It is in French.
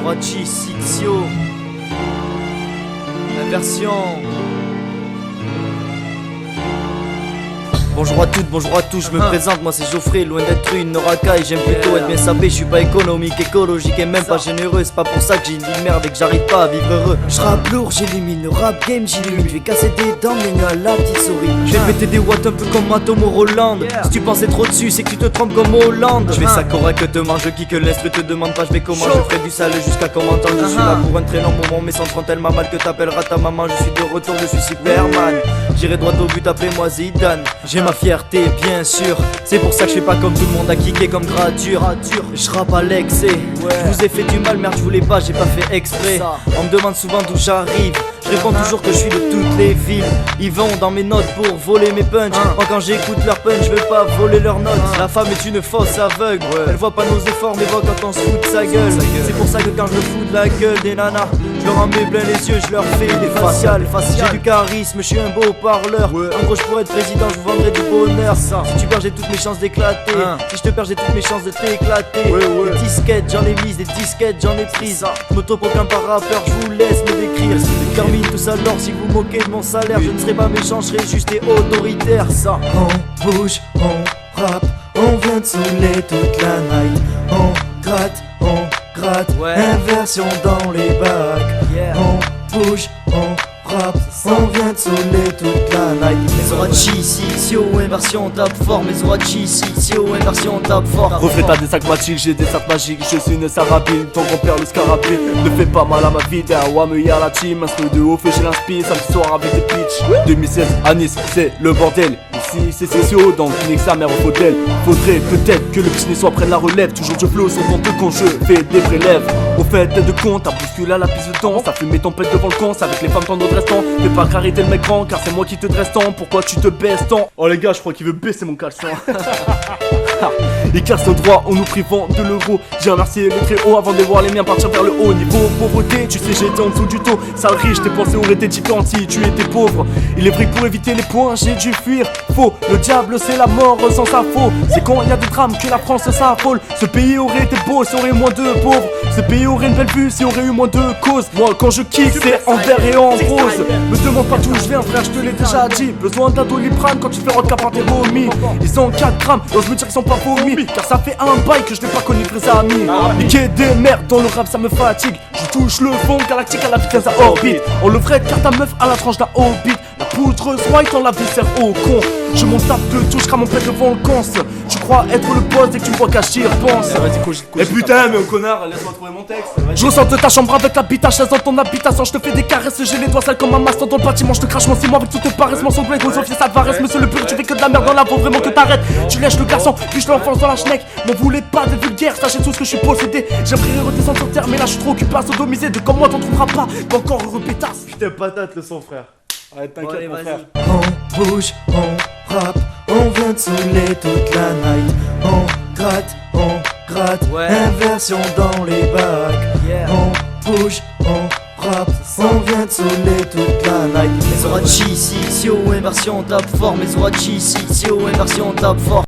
Zorachi, Sitio. Inversion. Bonjour à toutes, bonjour à tous, je me présente, moi c'est Geoffrey, loin d'être une racaille, j'aime plutôt être bien sapé, je suis pas économique, écologique et même pas généreux, c'est pas pour ça que j'ai une vie de merde et que j'arrive pas à vivre heureux. Je rappe lourd, j'élimine, le rap game j'illumine, je vais casser des dents mais à la petite souris. Je vais te péter des watts un peu comme Matomo Roland, si tu pensais trop dessus c'est que tu te trompes comme Hollande. Je vais ça correctement, je kick l'instru, te demande pas je vais comment, je ferai du sale jusqu'à comment entendre. Je suis là pour un très long moment mais sans trente tellement mal que t'appelleras ta maman, je suis de retour, je suis Superman. J'irai droit au but, appelez-moi Zidane. J'ai ma fierté bien sûr, c'est pour ça que je fais pas comme tout le monde à kicker comme gradure. Je rappe à l'excès, je vous ai fait du mal merde je voulais pas, j'ai pas fait exprès. On me demande souvent d'où j'arrive, je réponds toujours que je suis de toutes les villes. Ils vont dans mes notes pour voler mes punchs. Moi quand j'écoute leur punch, je veux pas voler leurs notes. La femme est une fausse aveugle, elle voit pas nos efforts mais voit quand on se fout de sa gueule. C'est pour ça que quand je me fous de la gueule des nanas, je leur en mets plein les yeux, je leur fais des faciales. J'ai du charisme, je suis un beau parleur. En gros je pourrais être président, je vous vendrais du bonheur. Si tu perds j'ai toutes mes chances d'éclater. Si je te perds j'ai toutes mes chances de t'éclater. Des disquettes j'en ai mises, des disquettes j'en ai prises. Je m'autoproclame par rappeur, je vous laisse me décrire. Je termine tout ça alors si vous moquez de mon salaire. Je ne serai pas méchant, je serai juste et autoritaire. On bouge, on rappe, on vient de saouler toute la night. On gratte, inversion dans les bacs. On bouge, on rappe, on vient de saouler toute la night. Les Zorachi, Sitio, inversion tape fort. Les Zorachi, Sitio, inversion tape fort. Reflet t'as des sacs magiques, j'ai des sacs magiques. Je suis une sarabine, ton grand-père le scarabée. Ne fais pas mal à ma vie, t'es un wame y'a la team. Un truc de ouf et j'ai l'inspire, samedi soir avec des pitch. 2016 à Nice, c'est le bordel. Ici c'est sociaux, donc nique sa mère au modèle. Faudrait peut-être que le petit soit prenne la relève. Toujours je flow sans compte quand je fais des prélèves. Au fait tête de compte, t'as bousculé à la piste de temps. Ça fume ton pète devant le con, c'est avec les femmes tant d'autres restants. Fais pas cariter le mec grand, car c'est moi qui te dresse tant. Pourquoi tu te baisses tant? Oh les gars, je crois qu'il veut baisser mon caleçon. Il casse au droit en nous privant de l'euro. J'ai remercié les très hauts avant de voir les miens partir vers le haut niveau. Pauvreté, tu sais j'étais en dessous du taux. Sale riche, tes pensées auraient été différentes si tu étais pauvre. Il est vrai que pour éviter les points, j'ai dû fuir. Faux, le diable c'est la mort sans sa faux. C'est quand il y a des drames que la France s'affole. Ce pays aurait été beau si aurait eu moins de pauvres. Ce pays aurait une belle vue si aurait eu moins de causes. Moi quand je kick c'est en vert et en rose. Me demande pas d'où je viens frère, je te l'ai déjà dit. Besoin d'un doliprane quand tu fais rock par tes vomis. Ils ont 4 grammes, ose me dire qu'ils sont pas vomis. Car ça fait un bail que je n'ai pas connu vrais amis. Niquer des merdes dans le rap ça me fatigue. Je touche le fond galactique à la vitesse à orbite. On le ferait car ta meuf à la tranche d'un hobbit. La poudre white dans la viscère au con. Je m'en tape de tout, je crame mon pète devant le cons. Tu crois être le boss dès que tu me vois qu'à j'y repense. Eh putain mais connard, laisse-moi trouver mon texte. Je ressors de ta chambre avec l'habitat, chaise dans ton habitation. Je te fais des caresses, j'ai les doigts sales comme un maston dans le bâtiment. Je te crache mon ciment avec toute paresse, mon sanglin, gros office, ça te varesse. Monsieur le pur, tu fais que de la merde dans la peau, vraiment que t'arrêtes. Tu lèches le garçon, puis je l'enfonce dans la schneck. M'en voulez pas des vulgaires, sachez tout ce que je suis possédé. J'aimerais redescendre sur terre, mais là je suis trop occupé à sodomiser. De comme moi t'en trouveras pas, t'es encore heureux pétasse. Putain patate le son frère. Arrête t'inquiète mon frère. On bouge, on rappe, on vient de saouler toute la night. On gratte, inversion dans les bacs. On bouge, on rappe, on vient de saouler toute la night. Les Zorachi, Sitio, inversion tape fort. Les Zorachi, Sitio, inversion tape fort.